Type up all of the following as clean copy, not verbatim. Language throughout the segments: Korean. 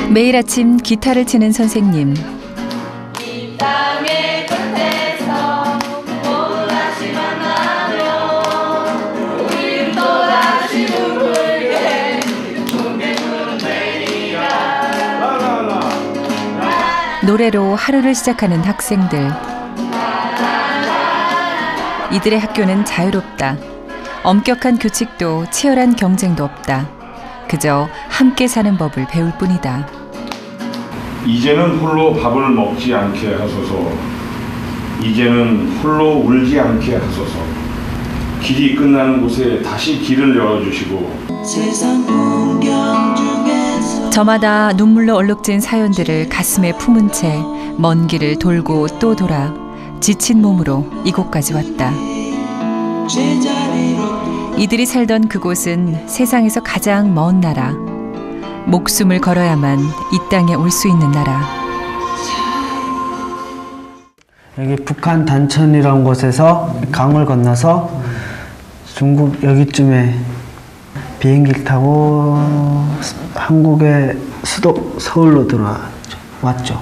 매일 아침 기타를 치는 선생님. 이 땅의 끝에서 또다시 만나면 우린 또다시 부르게 동백구름 되리라. 노래로 하루를 시작하는 학생들. 이들의 학교는 자유롭다. 엄격한 규칙도 치열한 경쟁도 없다. 그저 함께 사는 법을 배울 뿐이다. 이제는 홀로 밥을 먹지 않게 하소서. 이제는 홀로 울지 않게 하소서. 길이 끝나는 곳에 다시 길을 열어주시고. 저마다 눈물로 얼룩진 사연들을 가슴에 품은 채 먼 길을 돌고 또 돌아 지친 몸으로 이곳까지 왔다. 이들이 살던 그곳은 세상에서 가장 먼 나라. 목숨을 걸어야만 이 땅에 올 수 있는 나라. 여기 북한 단천이라는 곳에서 강을 건너서 중국 여기쯤에 비행기를 타고 한국의 수도 서울로 들어왔죠.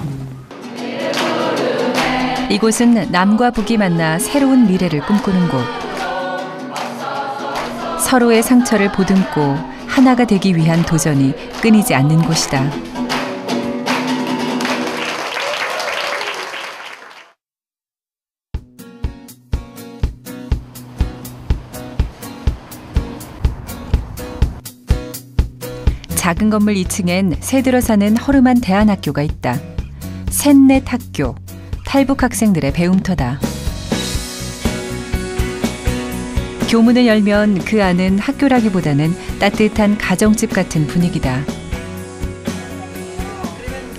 이곳은 남과 북이 만나 새로운 미래를 꿈꾸는 곳. 서로의 상처를 보듬고 하나가 되기 위한 도전이 끊이지 않는 곳이다. 작은 건물 2층엔 새들어 사는 허름한 대안학교가 있다. 셋넷 학교, 탈북 학생들의 배움터다. 교문을 열면 그 안은 학교라기보다는 따뜻한 가정집 같은 분위기다.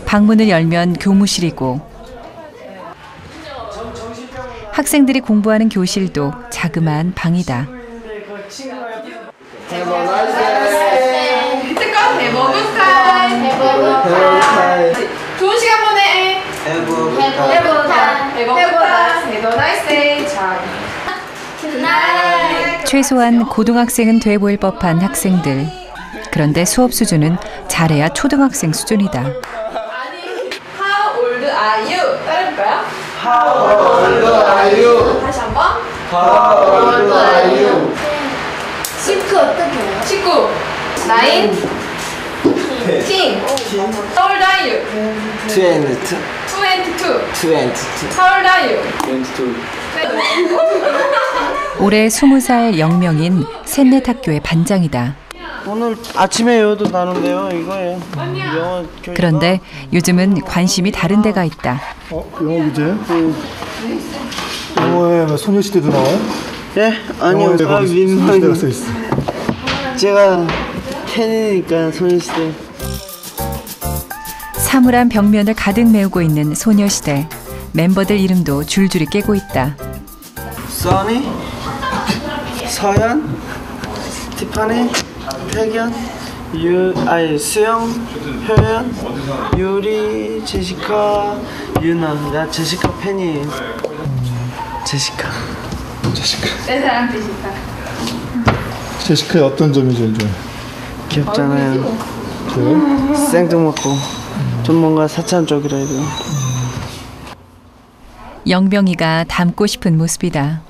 방문을 열면 교무실이고 학생들이 공부하는 교실도 자그마한 방이다. 좋은 시간 보내. 최소한 고등학생은 돼 보일 법한 학생들. 그런데 수업 수준은 잘해야 초등학생 수준이다. 아니, How old are you? 따라해볼까요? How old are you? 다시 한번. How old are you? 19 어떻게 해요? 19 9 10 How old are you? 22. 22 How old are you? 22. 올해 20살 영명인 셋넷 학교의 반장이다. 오늘 아침에 여도 나는데요. 이거예요. 영어 교육. 그런데 요즘은 관심이 다른 데가 있다. 영어 교재? 영어에 소녀시대도 나와요? 예? 아니요. 소녀시대가 써있어. 제가 팬이니까 소녀시대. 사물한 벽면을 가득 메우고 있는 소녀시대. 멤버들 이름도 줄줄이 깨고 있다. 써니, 서연, 티파니, 태견, 수영, 효연, 유리, 제시카, 유나. 나 제시카 팬이에요. 제시카. 내 사랑 제시카. 제시카의 어떤 점이 제일 좋아요? 귀엽잖아요. 그래요? 생뚱맞고 좀 뭔가 사차원 쪽이라 해도. 영병이가 닮고 싶은 모습이다.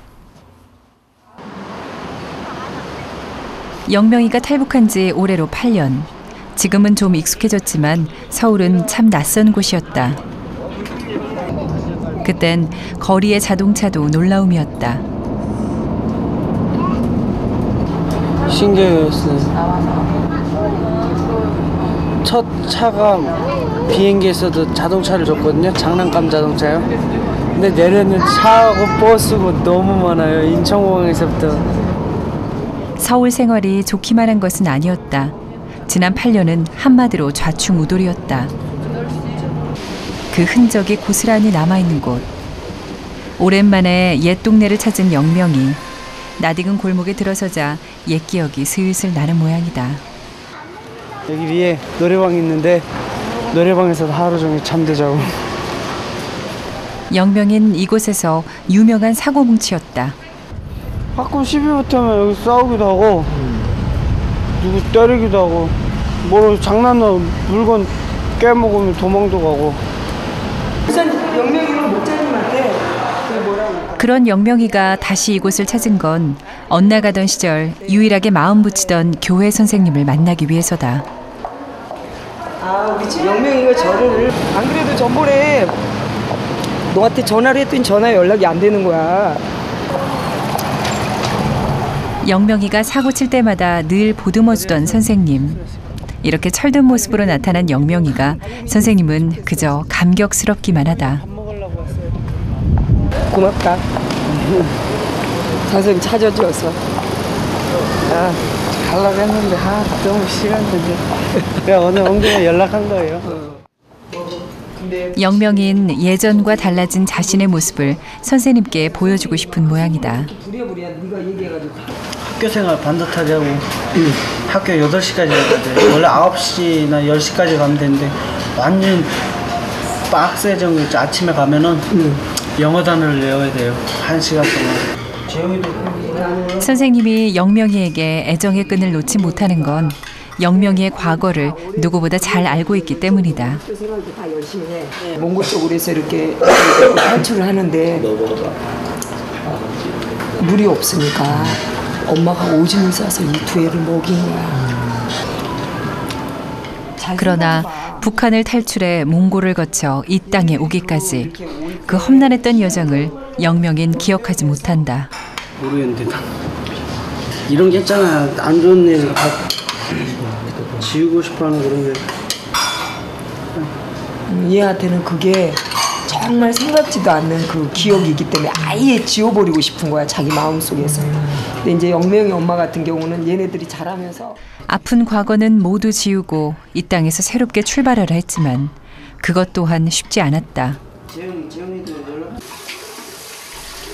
영명이가 탈북한 지 올해로 8년. 지금은 좀 익숙해졌지만 서울은 참 낯선 곳이었다. 그땐 거리의 자동차도 놀라움이었다. 신기했어요. 첫 차가 비행기에서도 자동차를 줬거든요. 장난감 자동차요. 근데 내려는 차하고 버스고 너무 많아요. 인천공항에서부터. 서울 생활이 좋기만 한 것은 아니었다. 지난 8년은 한마디로 좌충우돌이었다. 그 흔적이 고스란히 남아있는 곳. 오랜만에 옛 동네를 찾은 영명이 낯익은 골목에 들어서자 옛 기억이 슬슬 나는 모양이다. 여기 위에 노래방이 있는데 노래방에서 하루 종일 잠도 영명인 이곳에서 유명한 사고뭉치였다. 가끔 시비 붙으면 여기 싸우기도 하고 누구 때리기도 하고 뭐 장난으로 물건 깨먹으면 도망도 가고. 우선 영명이는 목자님한테 그 뭐라고 그런 영명이가 다시 이곳을 찾은 건 엇나가던 시절 유일하게 마음 붙이던 교회 선생님을 만나기 위해서다. 우리 집 영명이가 저를 안 그래도 전번에 너한테 전화를 했더니 전화 연락이 안 되는 거야. 영명이가 사고 칠 때마다 늘 보듬어주던 선생님. 이렇게 철든 모습으로 나타난 영명이가 선생님은 그저 감격스럽기만 하다. 고맙다. 선생님 찾아줘서. 가려고 했는데 너무 시간 되지. 그냥 오늘 온 김에 연락한 거예요. 영명인 예전과 달라진 자신의 모습을 선생님께 보여주고 싶은 모양이다. 부랴부랴 네가 얘기해가지고. 학교 생활 반듯하게 하고 학교 8시까지 했는데 원래 9시나 10시까지 가면 되는데 완전 빡세정. 아침에 가면은 영어 단어를 외워야 돼요. 1시간 동안. 선생님이 영명이에게 애정의 끈을 놓지 못하는 건 영명이의 과거를 누구보다 잘 알고 있기 때문이다. 생활도 다 열심히 해. 몽고 쪽으로 해서 이렇게 탈출을 하는데 물이 없으니까 엄마가 오줌을 싸서 이 두 애를 먹인 거야. 그러나 북한을 탈출해 몽골을 거쳐 이 땅에 오기까지 그 험난했던 여정을 영명인 기억하지 못한다. 모르겠는데 이런 게 있잖아. 안 좋은 일 지우고 싶어하는 그런 게. 얘한테는 그게 정말 생각지도 않는 그 기억이기 때문에 아예 지워버리고 싶은 거야, 자기 마음속에서. 근데 이제 영명이 엄마 같은 경우는 얘네들이 자라면서 아픈 과거는 모두 지우고 이 땅에서 새롭게 출발하려 했지만 그것 또한 쉽지 않았다.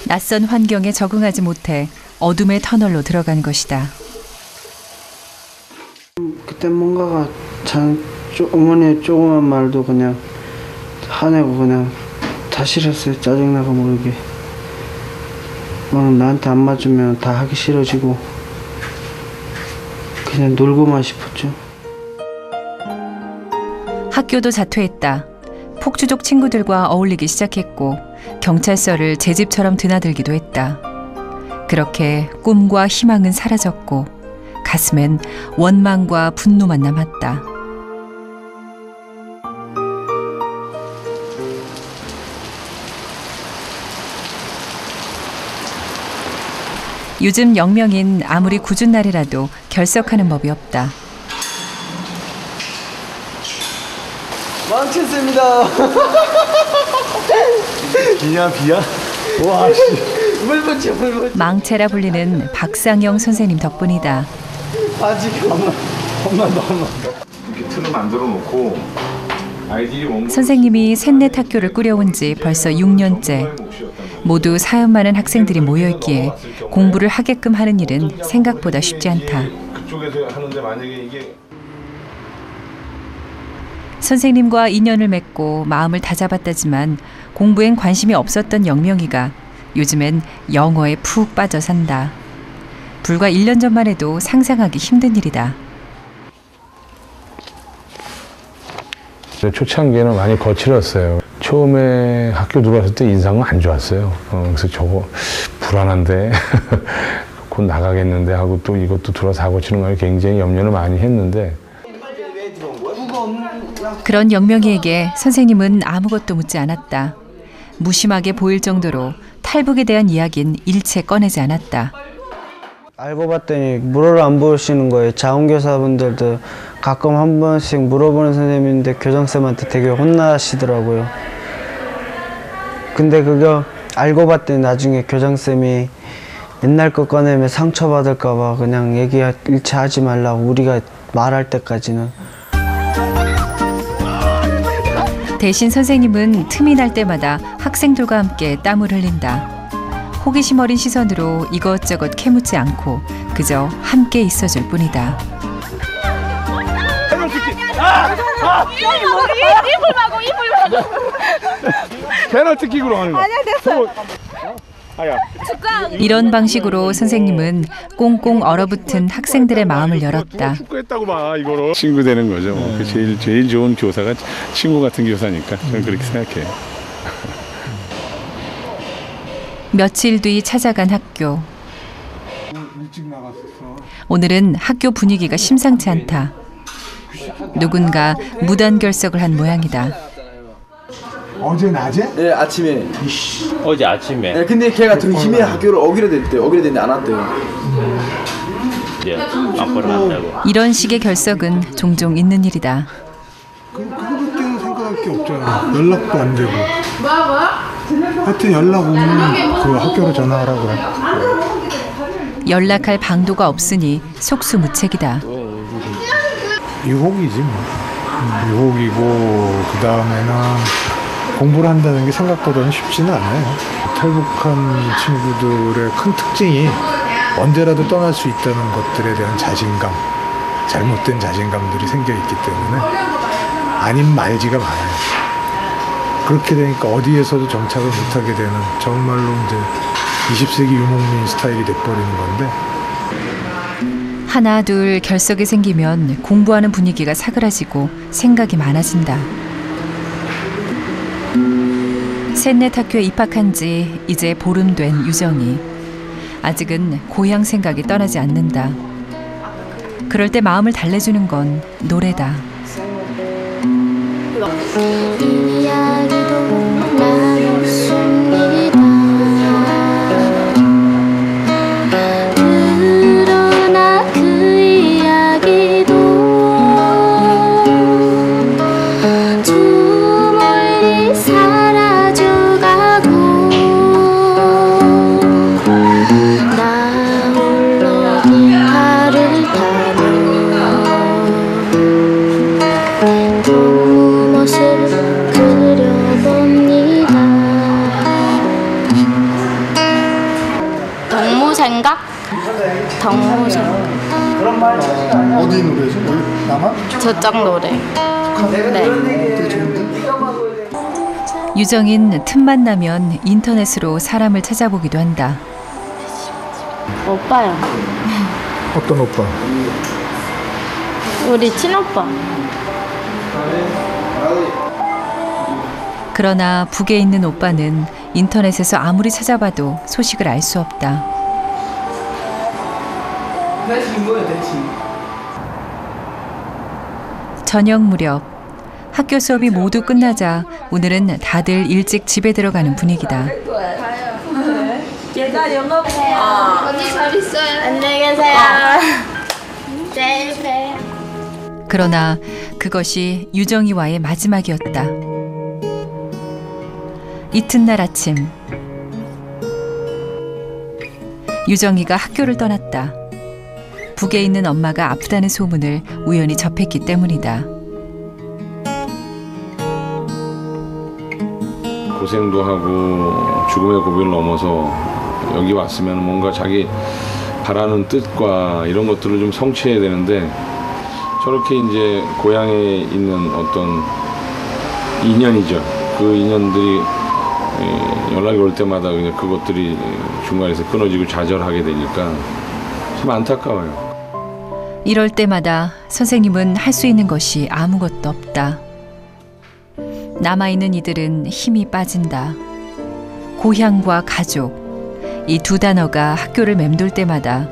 낯선 환경에 적응하지 못해 어둠의 터널로 들어간 것이다. 그때 뭔가가 어머니의 조그만 말도 그냥 화내고 그냥 다 싫었어요. 짜증나고 모르게. 나한테 안 맞으면 다 하기 싫어지고 그냥 놀고만 싶었죠. 학교도 자퇴했다. 폭주족 친구들과 어울리기 시작했고 경찰서를 제 집처럼 드나들기도 했다. 그렇게 꿈과 희망은 사라졌고 가슴엔 원망과 분노만 남았다. 요즘 영명인 아무리 궂은 날이라도 결석하는 법이 없다. 망쳤습니다. 비냐 비야? 와 씨. 물 붙여. 망체라 불리는 박상영 선생님 덕분이다. 아직 엄마. 이렇게 틀을 만들어 놓고 아이들이 원고 선생님이 셋넷 학교를 꾸려온 지 벌써 6년째. 모두 사연 많은 학생들이 모여있기에 공부를 하게끔 하는 일은 생각보다 쉽지 않다. 그쪽에서 하는데 만약에 이게 선생님과 인연을 맺고 마음을 다잡았다지만 공부엔 관심이 없었던 영명이가 요즘엔 영어에 푹 빠져 산다. 불과 1년 전만 해도 상상하기 힘든 일이다. 초창기에는 많이 거칠었어요. 처음에 학교 들어왔을 때 인상은 안 좋았어요. 그래서 저거 불안한데 곧 나가겠는데 하고 또 이것도 들어서 사고 치는 걸 굉장히 염려를 많이 했는데 그런 영명이에게 선생님은 아무것도 묻지 않았다. 무심하게 보일 정도로 탈북에 대한 이야기는 일체 꺼내지 않았다. 알고 봤더니 물어를 안 보시는 거예요. 자원교사분들도 가끔 한 번씩 물어보는 선생님인데 교장쌤한테 되게 혼나시더라고요. 근데 그거 알고 봤더니 나중에 교장쌤이 옛날 거 꺼내면 상처받을까 봐 그냥 얘기 일체 하지 말라고, 우리가 말할 때까지는. 대신 선생님은 틈이 날 때마다 학생들과 함께 땀을 흘린다. 호기심 어린 시선으로 이것저것 캐묻지 않고 그저 함께 있어줄 뿐이다. 페널티 킥으로 하는 거. 아니야, 됐어. 이런 방식으로 선생님은 꽁꽁 얼어붙은 학생들의 마음을 열었다. 축구했다고 봐 이거로. 친구 되는 거죠. 그 제일 좋은 교사가 친구 같은 교사니까 저는 그렇게 생각해요. 며칠 뒤 찾아간 학교. 오늘은 학교 분위기가 심상치 않다. 누군가 무단결석을 한 모양이다. 어제 낮에? 네, 아침에. 어제 아침에. 네, 근데 걔가 등심에 학교를 어기려 됐는데 안 왔대요. 이제 앞으로 한다고. 이런 식의 결석은 종종 있는 일이다. 그거밖에는 생각할 게 없잖아. 연락도 안 되고. 하여튼 연락 오면 그 학교로 전화하라고 그래. 연락할 방도가 없으니 속수무책이다. 유혹이지 뭐. 유혹이고 그 다음에는 공부를 한다는 게 생각보다는 쉽지는 않아요. 탈북한 친구들의 큰 특징이 언제라도 떠날 수 있다는 것들에 대한 자신감, 잘못된 자신감들이 생겨있기 때문에 아닌 말지가 많아요. 그렇게 되니까 어디에서도 정착을 못하게 되는, 정말로 이제 20세기 유목민 스타일이 돼버리는 건데, 하나 둘 결석이 생기면 공부하는 분위기가 사그라지고 생각이 많아진다. 셋넷 학교에 입학한 지 이제 보름 된 유정이. 아직은 고향 생각이 떠나지 않는다. 그럴 때 마음을 달래주는 건 노래다. 어디 노래죠? 남아? 저쪽 노래. 네. 유정인 틈만 나면 인터넷으로 사람을 찾아보기도 한다. 오빠요. 어떤 오빠? 우리 친오빠. 그러나 북에 있는 오빠는 인터넷에서 아무리 찾아봐도 소식을 알 수 없다. 저녁 무렵 학교 수업이 모두 끝나자 오늘은 다들 일찍 집에 들어가는 분위기다. 언니 잘 있어요. 안녕히 계세요. 네. 그러나 그것이 유정이와의 마지막이었다. 이튿날 아침 유정이가 학교를 떠났다. 북에 있는 엄마가 아프다는 소문을 우연히 접했기 때문이다. 고생도 하고 죽음의 고비를 넘어서 여기 왔으면 뭔가 자기 바라는 뜻과 이런 것들을 좀 성취해야 되는데 저렇게 이제 고향에 있는 어떤 인연이죠. 그 인연들이 연락이 올 때마다 그냥 그것들이 중간에서 끊어지고 좌절하게 되니까 참 안타까워요. 이럴 때마다 선생님은 할 수 있는 것이 아무것도 없다. 남아있는 이들은 힘이 빠진다. 고향과 가족, 이 두 단어가 학교를 맴돌 때마다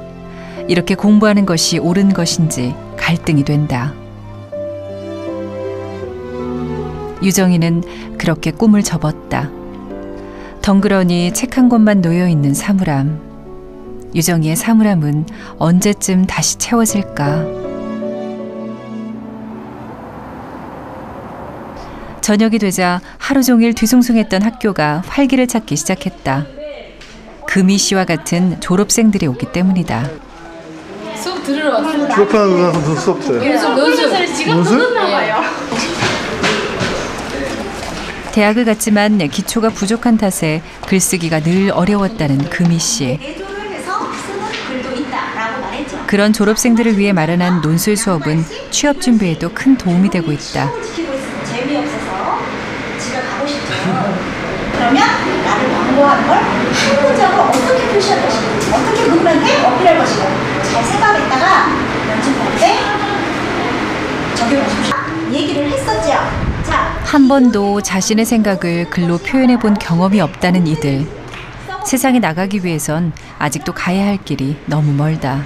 이렇게 공부하는 것이 옳은 것인지 갈등이 된다. 유정이는 그렇게 꿈을 접었다. 덩그러니 책 한 권만 놓여있는 사물함. 유정이의 사물함은 언제쯤 다시 채워질까? 저녁이 되자 하루 종일 뒤숭숭했던 학교가 활기를 찾기 시작했다. 금희 씨와 같은 졸업생들이 오기 때문이다. 수업 들으러 왔어요. 졸업하고 나서 수업 돼요. 논술? 대학을 갔지만 기초가 부족한 탓에 글쓰기가 늘 어려웠다는 금희 씨. 그런 졸업생들을 위해 마련한 논술 수업은 취업 준비에도 큰 도움이 되고 있다. 재미없어서 집에 가고 싶죠. 그러면 나를 완고한 걸 실무적으로 어떻게 표시할 것인지, 어떻게 그분한테 어필할 것인가 잘 생각했다가 연습할 때 적용하십시오. 얘기를 했었죠. 자, 한 번도 자신의 생각을 글로 표현해 본 경험이 없다는 이들. 세상에 나가기 위해선 아직도 가야 할 길이 너무 멀다.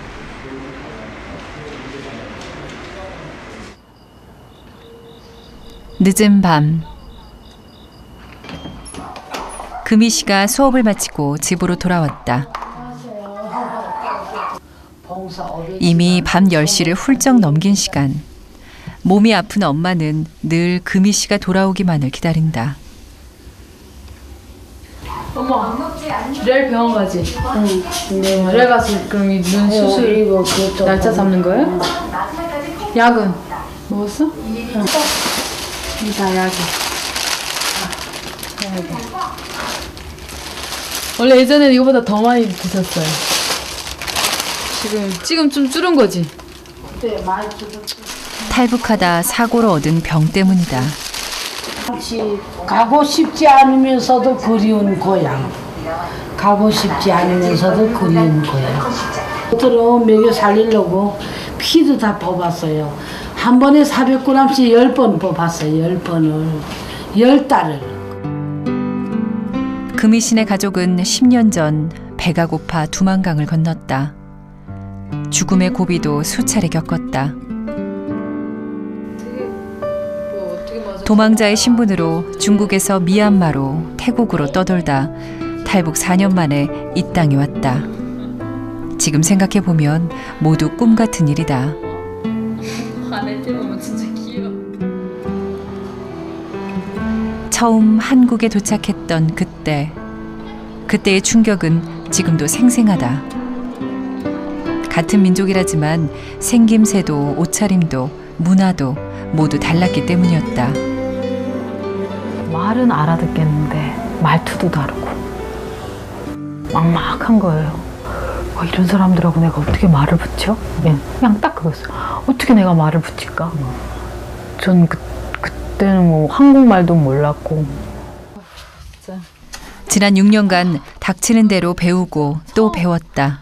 늦은 밤, 금희 씨가 수업을 마치고 집으로 돌아왔다. 이미 밤 10시를 훌쩍 넘긴 시간. 몸이 아픈 엄마는 늘 금희 씨가 돌아오기만을 기다린다. 어머, 내일 병원 가지? 응. 내일 가서 그럼 이 눈 수술 날짜 잡는 거예요? 약은 먹었어? 응. 다 약이. 원래 예전에는 이거보다 더 많이 드셨어요. 지금 좀 줄은 거지? 네, 많이 줄었어요. 탈북하다 사고로 얻은 병 때문이다. 가고 싶지 않으면서도 그리운 고향. 가고 싶지 않으면서도 그리운 고향. 들어 먹여 살리려고 피도 다 뽑았어요. 한 번에 400g씩 10번 뽑았어요. 10번을. 10달을. 금희 씨네 가족은 10년 전 배가 고파 두만강을 건넜다. 죽음의 고비도 수차례 겪었다. 도망자의 신분으로 중국에서 미얀마로 태국으로 떠돌다 탈북 4년 만에 이 땅에 왔다. 지금 생각해보면 모두 꿈 같은 일이다. 안에 보면 진짜 귀여워. 처음 한국에 도착했던 그때의 충격은 지금도 생생하다. 같은 민족이라지만 생김새도 옷차림도 문화도 모두 달랐기 때문이었다. 말은 알아듣겠는데 말투도 다르고 막막한 거예요. 이런 사람들하고 내가 어떻게 말을 붙여? 그냥 딱 그거였어요. 어떻게 내가 말을 붙일까? 전 그때는 뭐 한국말도 몰랐고. 지난 6년간 닥치는 대로 배우고 또 배웠다.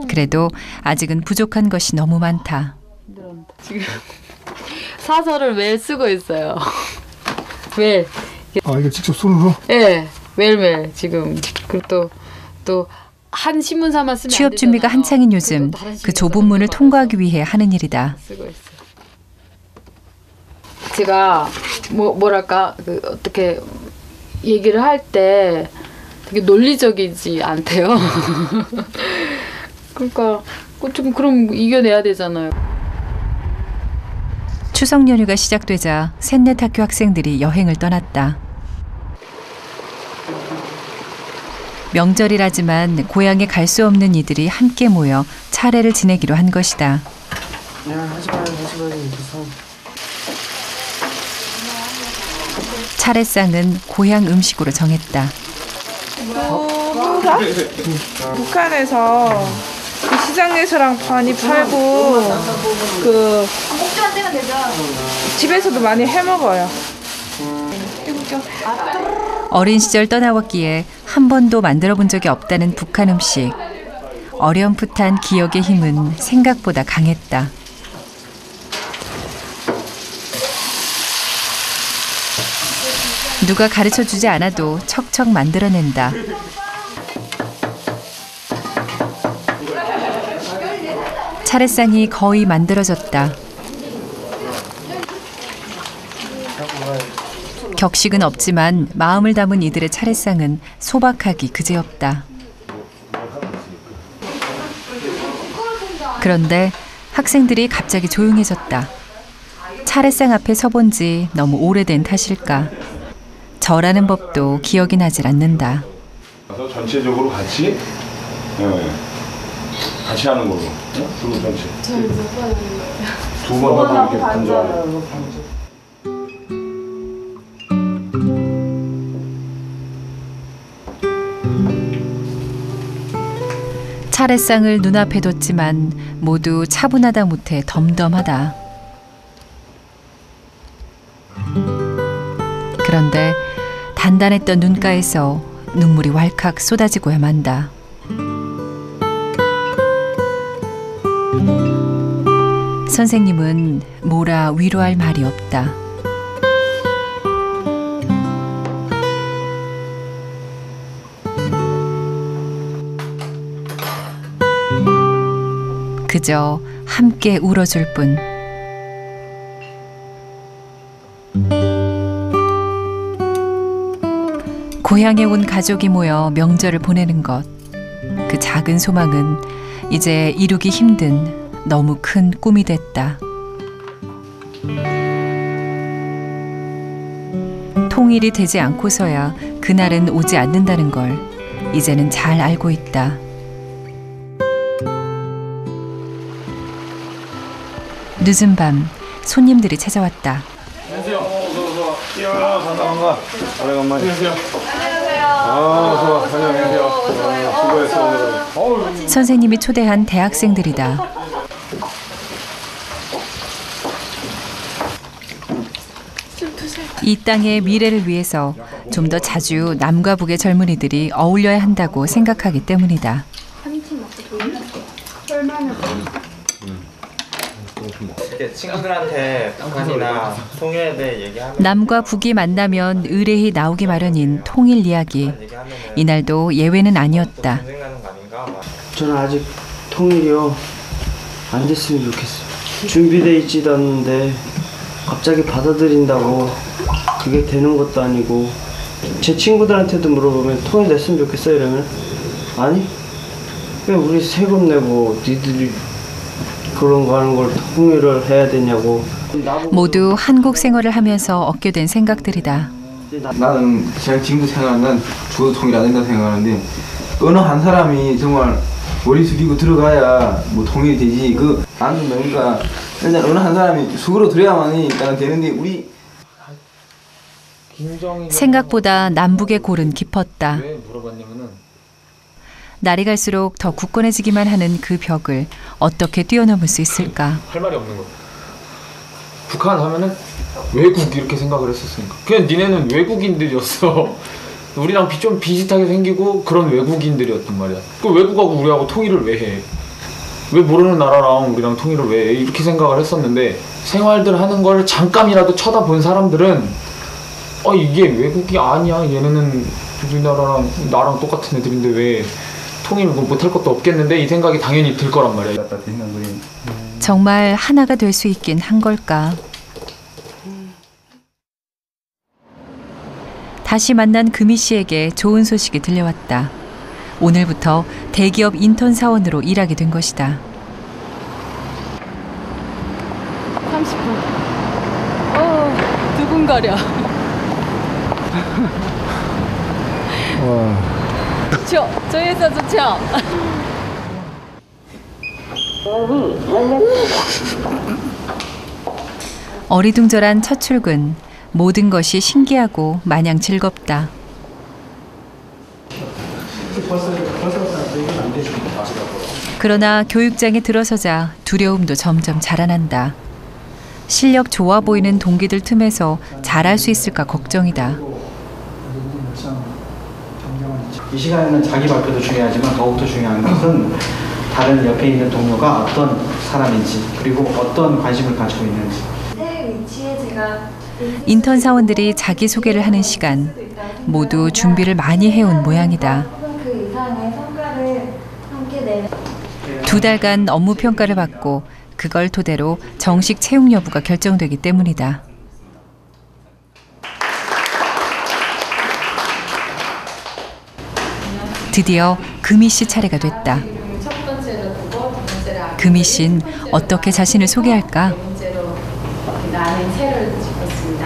그래도 아직은 부족한 것이 너무 많다. 지금 사설을 매일 쓰고 있어요. 매일. 아, 이거 직접 손으로? 네, 매일매일 지금. 그리고 또 한 신문사만 쓰면 취업 준비가 한창인 요즘 그 좁은 문을 통과하기 위해 하는 일이다. 쓰고 있어요. 제가 뭐랄까 어떻게 얘기를 할 때 되게 논리적이지 않대요. 그러니까 좀 그럼 이겨내야 되잖아요. 추석 연휴가 시작되자 셋넷 학교 학생들이 여행을 떠났다. 명절이라지만 고향에 갈 수 없는 이들이 함께 모여 차례를 지내기로 한 것이다. 차례상은 고향 음식으로 정했다. 북한에서 그 시장에서랑 많이 팔고 그 집에서도 많이 해 먹어요. 어린 시절 떠나왔기에 한 번도 만들어 본 적이 없다는 북한 음식. 어렴풋한 기억의 힘은 생각보다 강했다. 누가 가르쳐주지 않아도 척척 만들어낸다. 차례상이 거의 만들어졌다. 격식은 없지만 마음을 담은 이들의 차례상은 소박하기 그지없다. 그런데 학생들이 갑자기 조용해졌다. 차례상 앞에 서본 지 너무 오래된 탓일까. 절하는 법도 기억이 나질 않는다. 그래서 전체적으로 같이 같이 하는 걸로. 그리고 전체. 두 번 하고 이렇게 반주하는. 차례상을 눈앞에 뒀지만 모두 차분하다 못해 덤덤하다. 그런데 단단했던 눈가에서 눈물이 왈칵 쏟아지고야 만다. 선생님은 뭐라 위로할 말이 없다. 그저 함께 울어줄 뿐. 고향에 온 가족이 모여 명절을 보내는 것. 그 작은 소망은 이제 이루기 힘든 너무 큰 꿈이 됐다. 통일이 되지 않고서야 그날은 오지 않는다는 걸 이제는 잘 알고 있다. 늦은 밤 손님들이 찾아왔다. 안녕하세요. 어서. 이야, 반가. 오래간만에. 안녕하세요. 아, 어서. 안녕하세요. 수고했어 오늘. 선생님이 초대한 대학생들이다. 이 땅의 미래를 위해서 좀 더 자주 남과 북의 젊은이들이 어울려야 한다고 생각하기 때문이다. 친구들한테 북한이나 통일에 대해 얘기하면 남과 북이 만나면 의뢰히 나오기 마련인 통일 이야기. 이날도 예외는 아니었다. 저는 아직 통일이요 안 됐으면 좋겠어요. 준비돼 있지도 않는데 갑자기 받아들인다고 그게 되는 것도 아니고, 제 친구들한테도 물어보면 통일 됐으면 좋겠어요 이러면 아니 왜 우리 세금 내고 니들이 그런 거 하는 걸 통일을 해야 되냐고. 모두 한국 생활을 하면서 얻게 된 생각들이다. 나는 제 지금도 생각하는 죽어도 통일 안 된다고 생각하는데, 어느 한 사람이 정말 머리 숙이고 들어가야 뭐 통일이 되지. 그 나는 뭔가 일단 어느 한 사람이 숙으로 들어야만이 일단 되는데, 우리 생각보다 남북의 골은 깊었다. 날이 갈수록 더 굳건해지기만 하는 그 벽을 어떻게 뛰어넘을 수 있을까? 할 말이 없는 거야. 북한 하면은 외국 이렇게 생각을 했었으니까. 그냥 니네는 외국인들이었어. 우리랑 좀 비슷하게 생기고 그런 외국인들이었단 말이야. 그 외국하고 우리하고 통일을 왜 해? 왜 모르는 나라랑 우리랑 통일을 왜 해? 이렇게 생각을 했었는데, 생활들 하는 걸 잠깐이라도 쳐다본 사람들은 이게 외국이 아니야. 얘네는 우리나라랑 나랑 똑같은 애들인데 왜 통일 못할 것도 없겠는데, 이 생각이 당연히 들 거란 말이야. 정말 하나가 될 수 있긴 한 걸까? 다시 만난 금희 씨에게 좋은 소식이 들려왔다. 오늘부터 대기업 인턴 사원으로 일하게 된 것이다. 30분. 두근거려. 좋죠? 저희에서 좋죠? 어리둥절한 첫 출근. 모든 것이 신기하고 마냥 즐겁다. 그러나 교육장에 들어서자 두려움도 점점 자라난다. 실력 좋아 보이는 동기들 틈에서 잘할 수 있을까 걱정이다. 이 시간에는 자기 발표도 중요하지만 더욱더 중요한 것은 다른 옆에 있는 동료가 어떤 사람인지, 그리고 어떤 관심을 가지고 있는지. 인턴 사원들이 자기소개를 하는 시간. 모두 준비를 많이 해온 모양이다. 2달간 업무 평가를 받고 그걸 토대로 정식 채용 여부가 결정되기 때문이다. 드디어 금희 씨 차례가 됐다. 금희 씨는 어떻게 자신을 소개할까? 나는 새를 짚었습니다.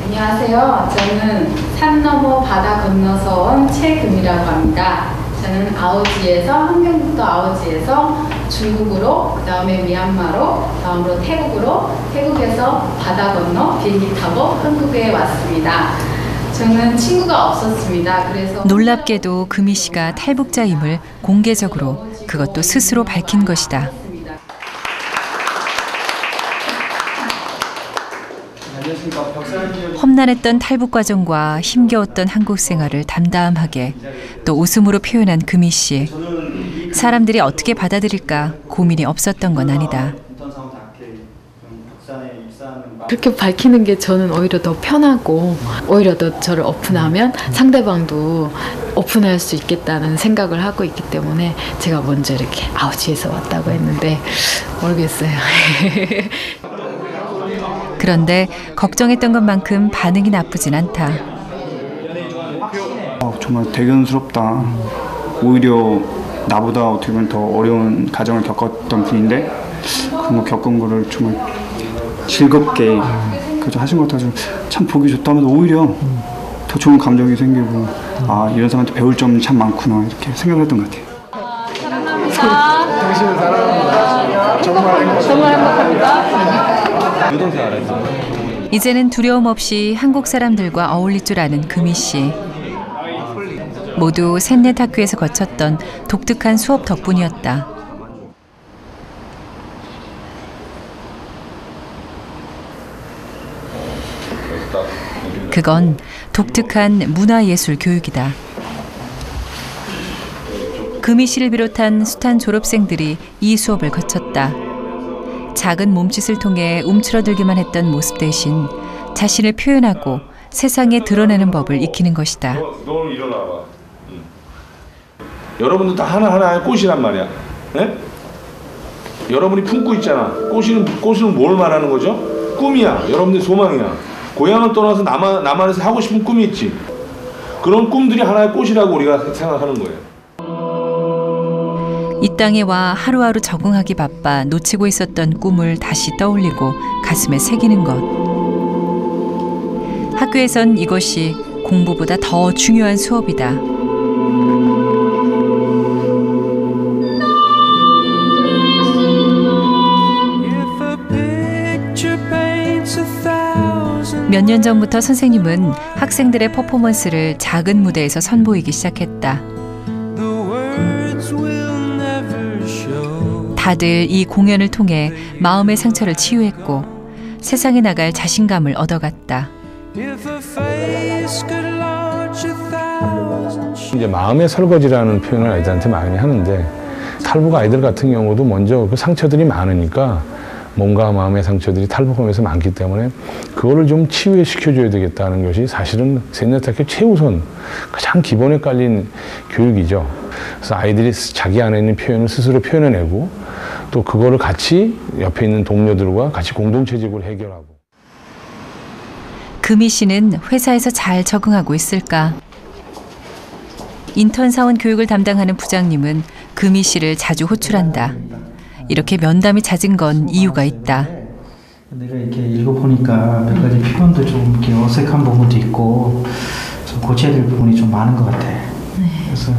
안녕하세요. 저는 산 넘어 바다 건너서 온 최금이라고 합니다. 저는 아오지에서 함경북도 아오지에서 중국으로, 그 다음에 미얀마로, 다음으로 태국으로, 태국에서 바다 건너 비행기 타고 한국에 왔습니다. 저는 친구가 없었습니다. 그래서 놀랍게도 금희 씨가 탈북자임을 공개적으로, 그것도 스스로 밝힌 것이다. 험난했던 탈북 과정과 힘겨웠던 한국 생활을 담담하게 또 웃음으로 표현한 금희 씨. 사람들이 어떻게 받아들일까 고민이 없었던 건 아니다. 그렇게 밝히는 게 저는 오히려 더 편하고, 오히려 더 저를 오픈하면 상대방도 오픈할 수 있겠다는 생각을 하고 있기 때문에 제가 먼저 이렇게 아우지에서 왔다고 했는데 모르겠어요. 그런데 걱정했던 것만큼 반응이 나쁘진 않다. 정말 대견스럽다. 오히려 나보다 어떻게 보면 더 어려운 가정을 겪었던 분인데 그런 거 겪은 거를 정말 즐겁게 하신 것 같아서 참 보기 좋다면서 오히려 더 좋은 감정이 생기고 아 이런 사람한테 배울 점이 참 많구나 이렇게 생각을 했던 것 같아요. 사랑합니다. 당신을 사랑합니다. 정말 행복합니다. 이제는 두려움 없이 한국 사람들과 어울릴 줄 아는 금희 씨. 모두 셋넷 학교에서 거쳤던 독특한 수업 덕분이었다. 그건 독특한 문화예술 교육이다. 금희 씨를 비롯한 숱한 졸업생들이 이 수업을 거쳤다. 작은 몸짓을 통해 움츠러들기만 했던 모습 대신 자신을 표현하고 세상에 드러내는 법을 익히는 것이다. 너 일어나봐. 여러분들 다 하나하나의 꽃이란 말이야. 네? 여러분이 품고 있잖아. 꽃은 뭘 말하는 거죠? 꿈이야. 여러분들 소망이야. 고향을 떠나서 남한에서 하고 싶은 꿈이 있지. 그런 꿈들이 하나의 꽃이라고 우리가 생각하는 거예요. 이 땅에 와 하루하루 적응하기 바빠 놓치고 있었던 꿈을 다시 떠올리고 가슴에 새기는 것. 학교에선 이것이 공부보다 더 중요한 수업이다. 몇 년 전부터 선생님은 학생들의 퍼포먼스를 작은 무대에서 선보이기 시작했다. 다들 이 공연을 통해 마음의 상처를 치유했고 세상에 나갈 자신감을 얻어갔다. 이제 마음의 설거지라는 표현을 아이들한테 많이 하는데 탈북 아이들 같은 경우도 먼저 그 상처들이 많으니까 몸과 마음의 상처들이 탈북하면서 많기 때문에 그거를 좀 치유시켜줘야 되겠다는 것이 사실은 셋넷학교 최우선 가장 기본에 깔린 교육이죠. 그래서 아이들이 자기 안에 있는 표현을 스스로 표현해내고 또 그거를 같이 옆에 있는 동료들과 같이 공동체적으로 해결하고. 금희 씨는 회사에서 잘 적응하고 있을까? 인턴 사원 교육을 담당하는 부장님은 금희 씨를 자주 호출한다. 이렇게 면담이 잦은 건 이유가 있다. 내가 이렇게 읽어보니까 몇 가지 표현도 좀 이렇게 어색한 부분도 있고 좀 고쳐야 될 부분이 좀 많은 것 같아. 그래서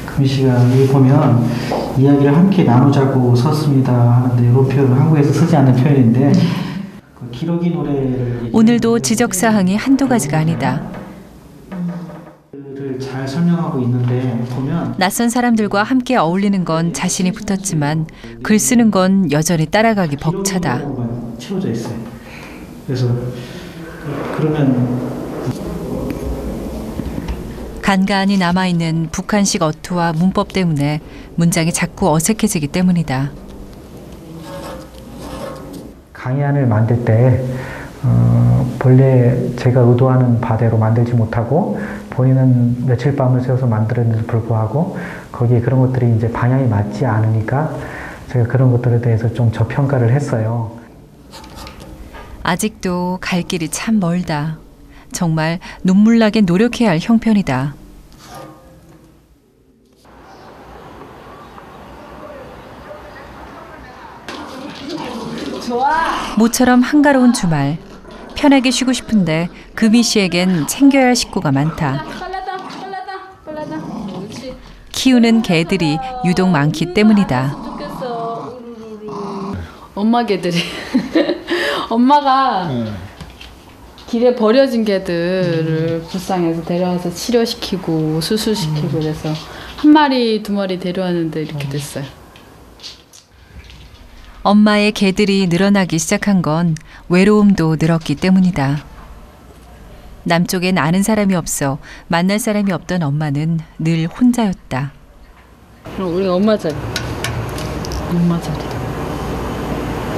금희 씨가 여기 보면 이야기를 함께 나누자고 썼습니다 하는데 이런 표현을 한국에서 쓰지 않는 표현인데 그 기러기 노래를 오늘도 지적사항이 한두 가지가 아니다. 잘 설명하고 있는데 보면 낯선 사람들과 함께 어울리는 건 자신이 붙었지만 글 쓰는 건 여전히 따라가기 벅차다. 채워져 있어요. 그래서 그러면 간간히 남아있는 북한식 어투와 문법 때문에 문장이 자꾸 어색해지기 때문이다. 강의안을 만들 때 본래 제가 의도하는 바대로 만들지 못하고 본인은 며칠 밤을 새워서 만들었는데도 불구하고 거기에 그런 것들이 이제 방향이 맞지 않으니까 제가 그런 것들에 대해서 좀 저평가를 했어요. 아직도 갈 길이 참 멀다. 정말 눈물나게 노력해야 할 형편이다. 모처럼 한가로운 주말. 편하게 쉬고 싶은데 금희 씨에겐 챙겨야 할 식구가 많다. 키우는 개들이 유독 많기 때문이다. 엄마 개들이 엄마가 길에 버려진 개들을 불쌍해서 데려와서 치료시키고 수술시키고 그래서 한 마리 두 마리 데려왔는데 이렇게 됐어요. 엄마의 개들이 늘어나기 시작한 건 외로움도 늘었기 때문이다. 남쪽엔 아는 사람이 없어 만날 사람이 없던 엄마는 늘 혼자였다. 우리 엄마 자리. 엄마 자리.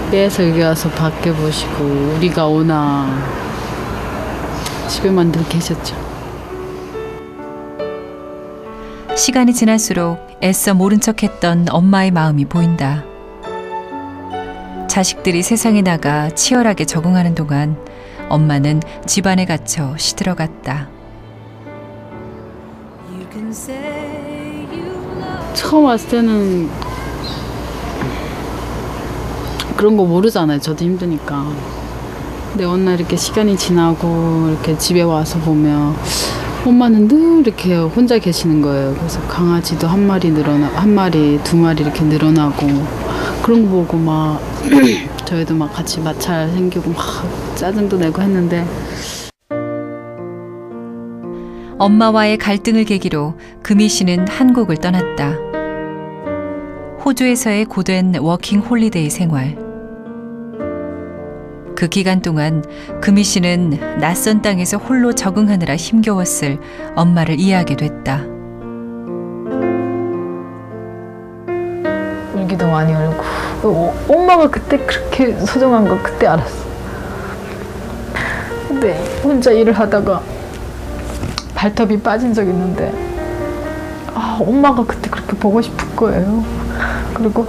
매에서 여기 와서 밖에 보시고 우리가 오나 집에만 늘 계셨죠. 시간이 지날수록 애써 모른 척했던 엄마의 마음이 보인다. 자식들이 세상에 나가 치열하게 적응하는 동안 엄마는 집안에 갇혀 시들어갔다. 처음 왔을 때는 그런 거 모르잖아요. 저도 힘드니까. 근데 어느 날 이렇게 시간이 지나고 이렇게 집에 와서 보면 엄마는 늘 이렇게 혼자 계시는 거예요. 그래서 강아지도 한 마리 두 마리 이렇게 늘어나고 그런 거 보고 막 저희도 막 같이 마찰 생기고 막 짜증도 내고 했는데 엄마와의 갈등을 계기로 금희 씨는 한국을 떠났다. 호주에서의 고된 워킹 홀리데이 생활. 그 기간 동안 금희 씨는 낯선 땅에서 홀로 적응하느라 힘겨웠을 엄마를 이해하게 됐다. 울기도 많이 울고 엄마가 그때 그렇게 소중한 거 그때 알았어. 근데 혼자 일을 하다가 발톱이 빠진 적 있는데 엄마가 그때 그렇게 보고 싶을 거예요. 그리고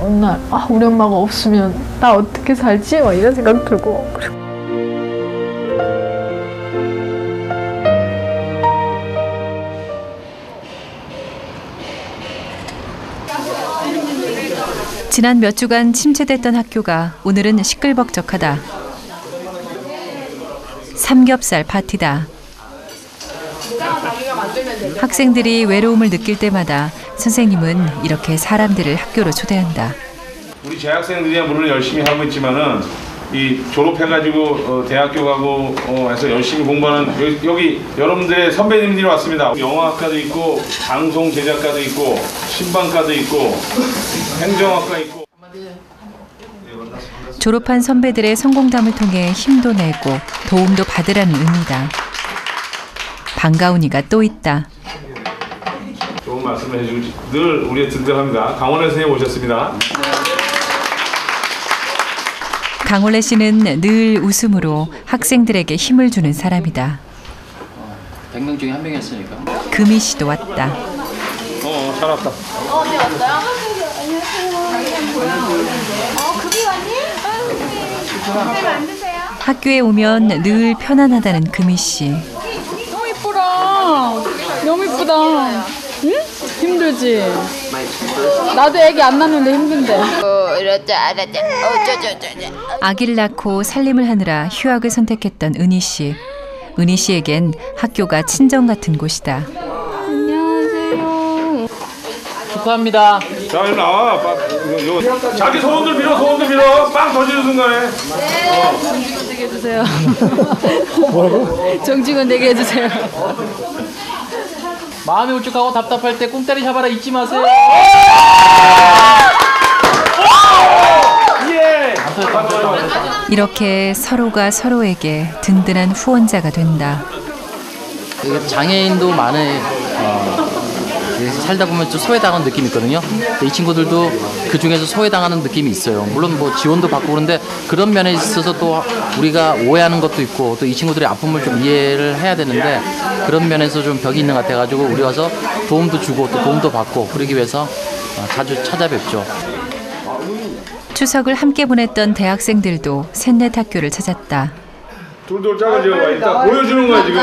어느 날 우리 엄마가 없으면 나 어떻게 살지? 막 이런 생각 들고 지난 몇 주간 침체됐던 학교가 오늘은 시끌벅적하다. 삼겹살 파티다. 학생들이 외로움을 느낄 때마다 선생님은 이렇게 사람들을 학교로 초대한다. 우리 재학생들이야 물론 열심히 하고 있지만은 이 졸업해가지고 대학교 가고 해서 열심히 공부하는 여기 여러분들의 선배님들이 왔습니다. 영화학과도 있고 방송 제작과도 있고 신방과도 있고 행정학과 있고. 졸업한 선배들의 성공담을 통해 힘도 내고 도움도 받으라는 의미다. 반가운이가 또 있다. 좋은 말씀을 해주고 늘 우리의 든든합니다. 강원래 선생님 오셨습니다. 강원래 씨는 늘 웃음으로 학생들에게 힘을 주는 사람이다. 100명 중에 한 명이었으니까. 금희 씨도 왔다. 잘 왔다. 네, 왔어요? 금이 왔니? 학교에 오면 늘 편안하다는 금희 씨. 너무 이쁘다. 너무 이쁘다. 응? 힘들지? 나도 애기 안 낳는데 힘든데. 아기를 낳고 살림을 하느라 휴학을 선택했던 은희 씨. 은희 씨에겐 학교가 친정 같은 곳이다. 안녕하세요. 축하합니다. 자, 일로 나와. 자기 소원들 빌어. 빵 터지는 순간에. 네. 정직원 되게 해주세요. 뭐라고? 정직원 되게 해주세요. 마음이 울적하고 답답할 때 꿈다리 잡아라 잊지 마세요. 이렇게 서로가 서로에게 든든한 후원자가 된다. 장애인도 많은 살다 보면 좀 소외당하는 느낌이 있거든요. 이 친구들도 그 중에서 소외당하는 느낌이 있어요. 물론 뭐 지원도 받고 그런데 그런 면에 있어서 또 우리가 오해하는 것도 있고 또 이 친구들의 아픔을 좀 이해를 해야 되는데 그런 면에서 좀 벽이 있는 것 같아가지고 우리 와서 도움도 주고 또 도움도 받고 그러기 위해서 자주 찾아뵙죠. 추석을 함께 보냈던 대학생들도 셋넷 학교를 찾았다. 돌돌 짝을 지어봐. 일단 보여주는 거야 지금.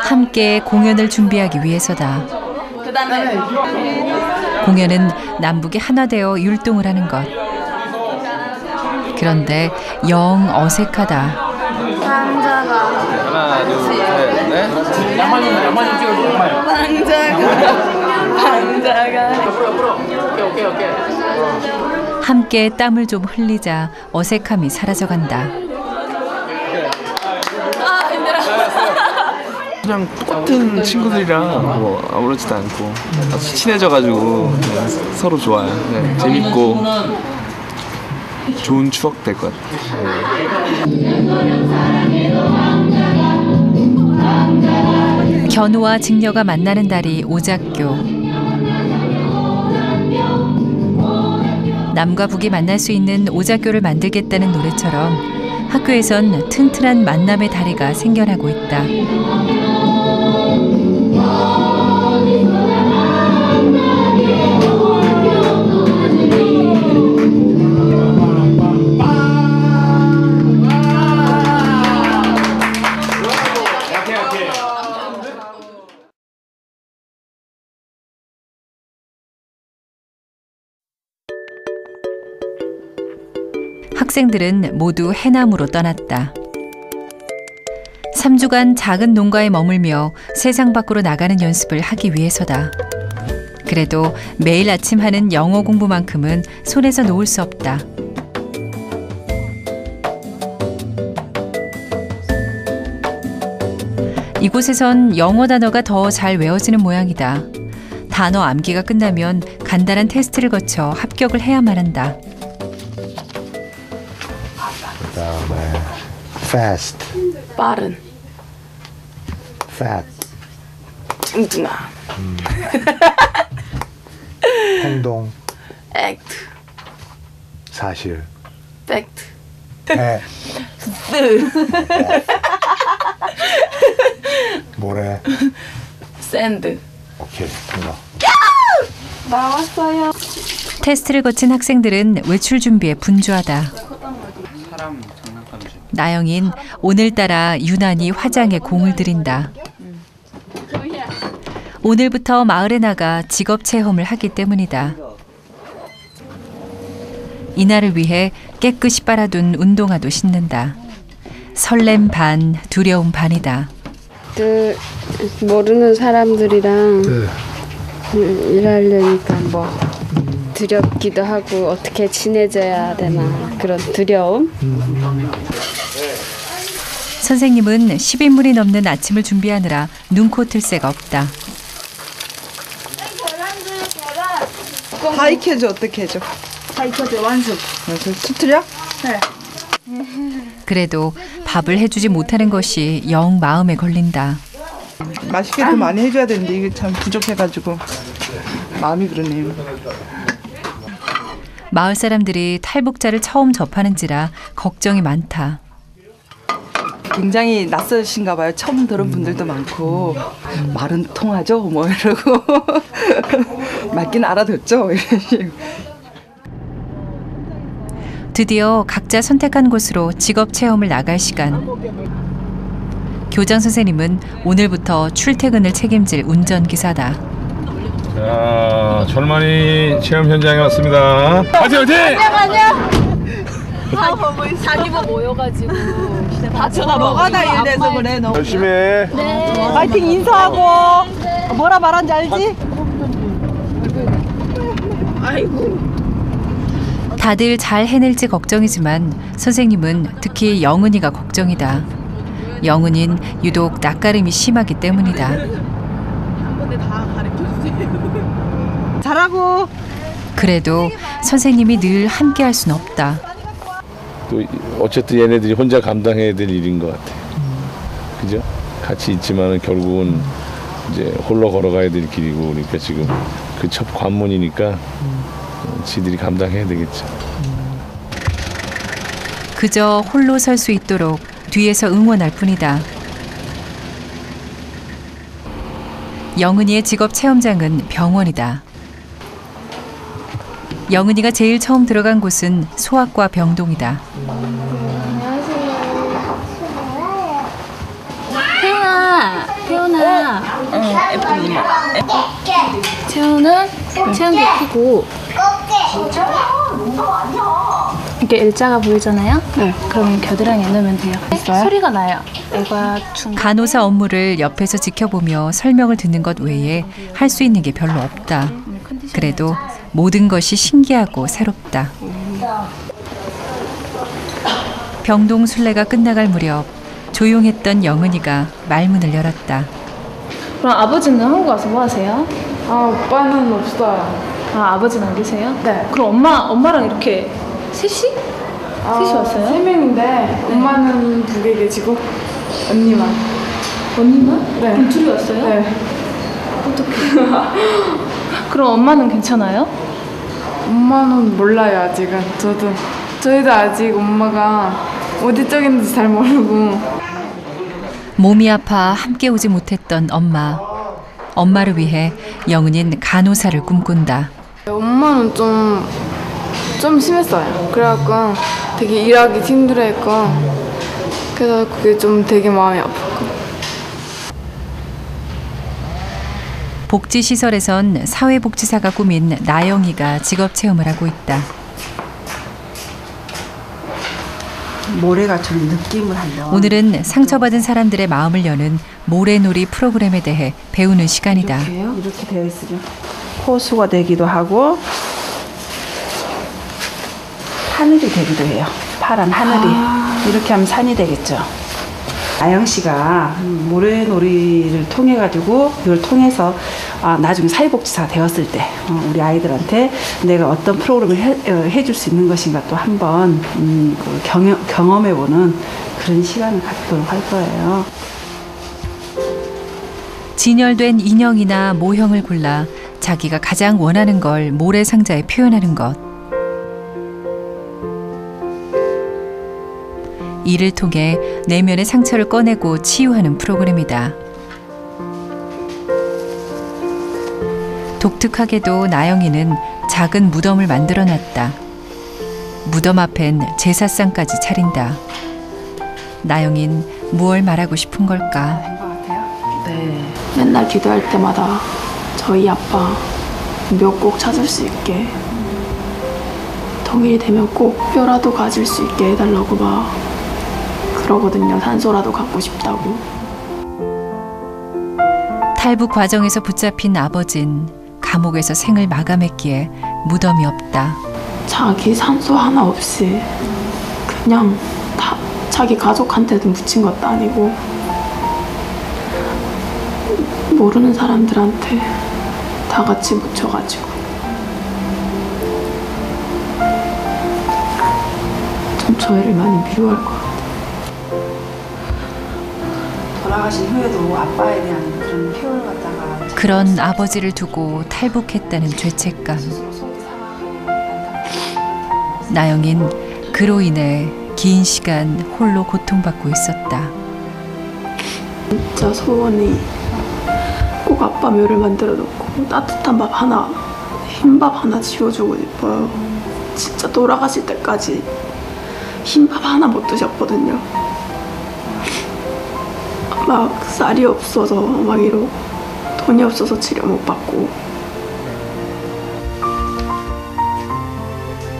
함께 공연을 준비하기 위해서다. 공연은 남북이 하나 되어 율동을 하는 것. 그런데 영 어색하다. 하나, 둘, 셋, 넷. 양말 좀 찍어줘, 양말. 방자가. 오케이. 함께 땀을 좀 흘리자 어색함이 사라져간다. 그냥 똑같은 친구들이랑 뭐 아무렇지도 않고 친해져가지고 그냥 서로 좋아요. 그냥 재밌고 좋은 추억 될 것 같아요. 견우와 직녀가 만나는 달이 오작교. 남과 북이 만날 수 있는 오작교를 만들겠다는 노래처럼 학교에선 튼튼한 만남의 다리가 생겨나고 있다. 학생들은 모두 해남으로 떠났다. 3주간 작은 농가에 머물며 세상 밖으로 나가는 연습을 하기 위해서다. 그래도 매일 아침 하는 영어 공부만큼은 손에서 놓을 수 없다. 이곳에선 영어 단어가 더 잘 외워지는 모양이다. 단어 암기가 끝나면 간단한 테스트를 거쳐 합격을 해야만 한다. 그다음에 fast, 빠른. fat, 뚱뚱한. 행동, act. 사실, fact. 해, 모래. sand. 오케이, 된다. 나왔어요. 테스트를 거친 학생들은 외출 준비에 분주하다. 나영인 오늘따라 유난히 화장에 공을 들인다. 오늘부터 마을에 나가 직업 체험을 하기 때문이다. 이날을 위해 깨끗이 빨아둔 운동화도 신는다. 설렘 반, 두려움 반이다. 모르는 사람들이랑 일하려니까 뭐 두렵기도 하고 어떻게 친해져야 되나 그런 두려움. 선생님은 10인분이 넘는 아침을 준비하느라 눈코 틀 새가 없다. 다 익혀줘. 어떻게 해줘? 다 익혀줘. 완숙. 수틀려? 네. 그래도 밥을 해주지 못하는 것이 영 마음에 걸린다. 맛있게 더 많이 해줘야 되는데 이게 참 부족해가지고 마음이 그러네요. 마을 사람들이 탈북자를 처음 접하는지라 걱정이 많다. 굉장히 낯서신가 봐요. 처음 들은 분들도 많고 말은 통하죠? 뭐 이러고 맞긴 알아듣죠? 드디어 각자 선택한 곳으로 직업 체험을 나갈 시간. 교장 선생님은 오늘부터 출퇴근을 책임질 운전기사다. 자, 철만이 체험 현장에 왔습니다. 화이팅 화이팅! 안녕. 자기 뭐 모여가지고 다쳐가 뭐가 다 일돼서 그래. 너 열심히 해. 네. 파이팅 인사하고 뭐라 말한지 알지? 아이고. 다들 잘 해낼지 걱정이지만 선생님은 특히 영은이가 걱정이다. 영은인 유독 낯가림이 심하기 때문이다. 한 번에 다 가르쳐주세요. 잘하고. 그래도 선생님이 늘 함께할 순 없다. 또 어쨌든 얘네들이 혼자 감당해야 될 일인 것 같아. 그죠? 같이 있지만은 결국은 이제 홀로 걸어가야 될 길이고, 그러니까 지금 그 첫 관문이니까 지들이 감당해야 되겠죠. 그저 홀로 설 수 있도록 뒤에서 응원할 뿐이다. 영은이의 직업 체험장은 병원이다. 영은이가 제일 처음 들어간 곳은 소아과 병동이다. 태훈아. 태훈은 체온계 켜고 이렇게 일자가 보이잖아요? 네. 그럼 겨드랑이에 넣으면 돼요. 소리가 나요. 애가 간호사 업무를 옆에서 지켜보며 설명을 듣는 것 외에 할 수 있는 게 별로 없다. 그래도 모든 것이 신기하고 새롭다. 병동 순례가 끝나갈 무렵 조용했던 영은이가 말문을 열었다. 그럼 아버지는 한국 와서 뭐 하세요? 오빠는 없어요. 아버지는 안 계세요? 네. 그럼 엄마랑 이렇게 셋이? 셋이 왔어요? 3명인데 엄마는 북에 계시고 언니만. 언니만? 네. 그럼 둘이 왔어요? 네. 어떡해. 그럼 엄마는 괜찮아요? 엄마는 몰라요 아직은. 저희도 아직 엄마가 어디 쪽인지 잘 모르고. 몸이 아파 함께 오지 못했던 엄마. 엄마를 위해 영은이는 간호사를 꿈꾼다. 엄마는 좀 심했어요. 그래갖고 되게 일하기 힘들어했고 그래서 그게 좀 되게 마음이 아팠고. 복지시설에선 사회복지사가 꾸민 나영이가 직업체험을 하고 있다. 모래가 좀 느낌을 한다. 오늘은 상처받은 사람들의 마음을 여는 모래놀이 프로그램에 대해 배우는 시간이다. 이렇게 되어 있으면 호수가 되기도 하고 하늘이 되기도 해요. 파란 하늘이. 이렇게 하면 산이 되겠죠. 나영 씨가 모래놀이를 통해 가지고 이걸 통해서 나중에 사회복지사가 되었을 때 우리 아이들한테 내가 어떤 프로그램을 해줄 수 있는 것인가 또 한번 경험해보는 그런 시간을 갖도록 할 거예요. 진열된 인형이나 모형을 골라 자기가 가장 원하는 걸 모래상자에 표현하는 것. 이를 통해 내면의 상처를 꺼내고 치유하는 프로그램이다. 독특하게도 나영이는 작은 무덤을 만들어놨다. 무덤 앞엔 제사상까지 차린다. 나영인 무얼 말하고 싶은 걸까? 네. 맨날 기도할 때마다 저희 아빠 묘 꼭 찾을 수 있게 동일이 되면 꼭 뼈라도 가질 수 있게 해달라고 막 그러거든요. 산소라도 갖고 싶다고. 탈북 과정에서 붙잡힌 아버진 감옥에서 생을 마감했기에 무덤이 없다. 자기 산소 하나 없이 그냥 다 자기 가족한테도 묻힌 것도 아니고 모르는 사람들한테 다 같이 묻혀가지고 좀 저희를 많이 미워할 것 같아요. 돌아가신 후에도 아빠에 대한 그런 표현을 갖다가 그런 아버지를 두고 탈북했다는 죄책감. 나영인 그로 인해 긴 시간 홀로 고통받고 있었다. 진짜 소원이 꼭 아빠 묘를 만들어 놓고 따뜻한 밥 하나, 흰밥 하나 지어주고 싶어요. 진짜 돌아가실 때까지 흰밥 하나 못 드셨거든요. 막 쌀이 없어서 막 이러고 돈이 없어서 치료 못 받고.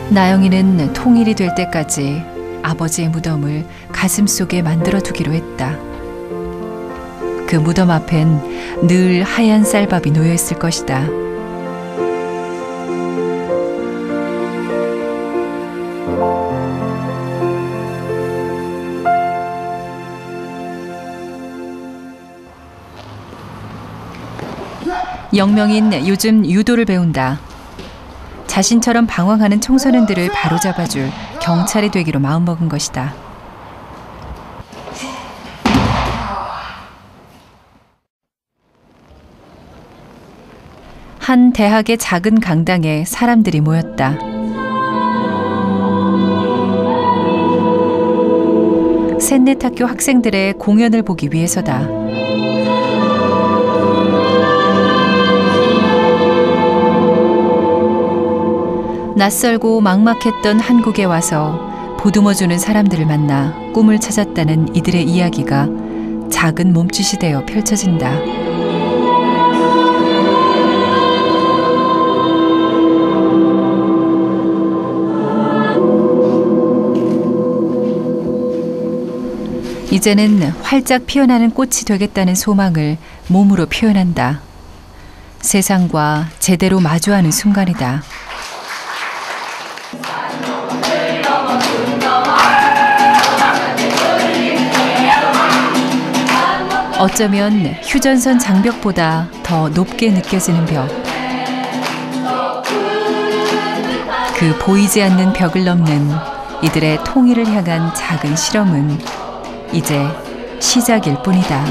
나영이는 통일이 될 때까지 아버지의 무덤을 가슴속에 만들어 두기로 했다. 그 무덤 앞엔 늘 하얀 쌀밥이 놓여 있을 것이다. 영명인 요즘 유도를 배운다. 자신처럼 방황하는 청소년들을 바로잡아줄 경찰이 되기로 마음먹은 것이다. 한 대학의 작은 강당에 사람들이 모였다. 셋넷 학교 학생들의 공연을 보기 위해서다. 낯설고 막막했던 한국에 와서 보듬어주는 사람들을 만나 꿈을 찾았다는 이들의 이야기가 작은 몸짓이 되어 펼쳐진다. 이제는 활짝 피어나는 꽃이 되겠다는 소망을 몸으로 표현한다. 세상과 제대로 마주하는 순간이다. 어쩌면 휴전선 장벽보다 더 높게 느껴지는 벽. 그 보이지 않는 벽을 넘는 이들의 통일을 향한 작은 실험은 이제 시작일 뿐이다.